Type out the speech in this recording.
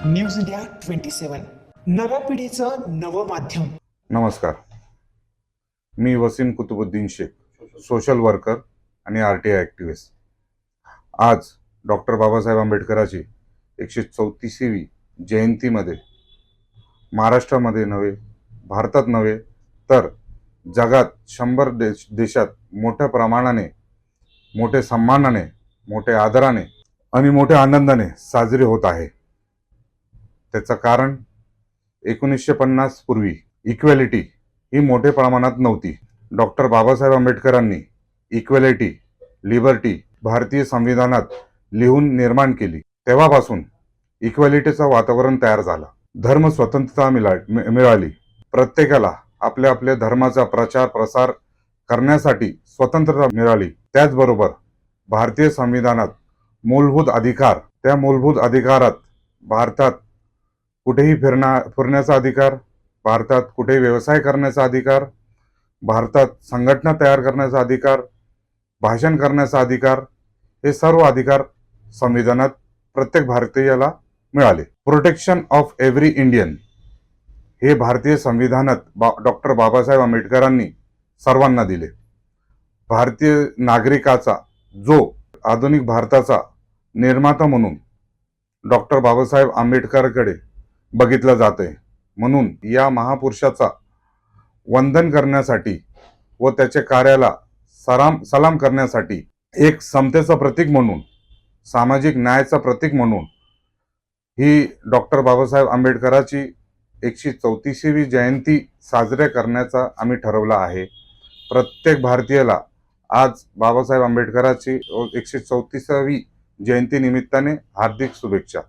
News India 27 नव्या पिढीचं नवं माध्यम. नमस्कार, मी वसीम कुतुबुद्दीन शेख, सोशल वर्कर आणि RTI ॲक्टिव्हिस्ट. आज डॉक्टर बाबासाहेब आंबेडकरांची 134वी जयंतीमध्ये महाराष्ट्रामध्ये नव्हे, भारतात नव्हे तर जगात 100 देशात मोठ्या प्रमाणाने, मोठे सन्मानाने, मोठे आदराने आणि मोठ्या आनंदाने साजरी होत आहे. त्याचं कारण 1950 पूर्वी इक्वॅलिटी ही मोठ्या प्रमाणात नव्हती. डॉक्टर बाबासाहेब आंबेडकरांनी इक्वॅलिटी, लिबर्टी भारतीय संविधानात लिहून निर्माण केली. तेव्हापासून इक्वॅलिटीचं वातावरण तयार झालं. धर्म स्वतंत्रता मिळाली. प्रत्येकाला आपल्या आपल्या धर्माचा प्रचार प्रसार करण्यासाठी स्वतंत्रता मिळाली. त्याचबरोबर भारतीय संविधानात मूलभूत अधिकार, त्या मूलभूत अधिकारात भारतात कुठेही फिरण्याचा अधिकार, भारतात कुठेही व्यवसाय करण्याचा अधिकार, भारतात संघटना तयार करण्याचा अधिकार, भाषण करण्याचा अधिकार, हे सर्व अधिकार संविधानात प्रत्येक भारतीयाला मिळाले. प्रोटेक्शन ऑफ एव्हरी इंडियन हे भारतीय संविधानात डॉक्टर बाबासाहेब आंबेडकरांनी सर्वांना दिले. भारतीय नागरिकाचा जो आधुनिक भारताचा निर्माता म्हणून डॉक्टर बाबासाहेब आंबेडकरकडे बघितलं जाते. म्हणून या महापुरुषाचा वंदन करण्यासाठी व त्याच्या कार्याला सलाम करण्यासाठी, एक समतेचं प्रतीक म्हणून, सामाजिक न्यायाचं प्रतीक म्हणून ही डॉक्टर बाबासाहेब आंबेडकरांची 134वी जयंती साजरी करण्याचा आम्ही ठरवलं आहे. प्रत्येक भारतीयाला आज बाबासाहेब आंबेडकरांची 134वी जयंती निमित्ताने हार्दिक शुभेच्छा.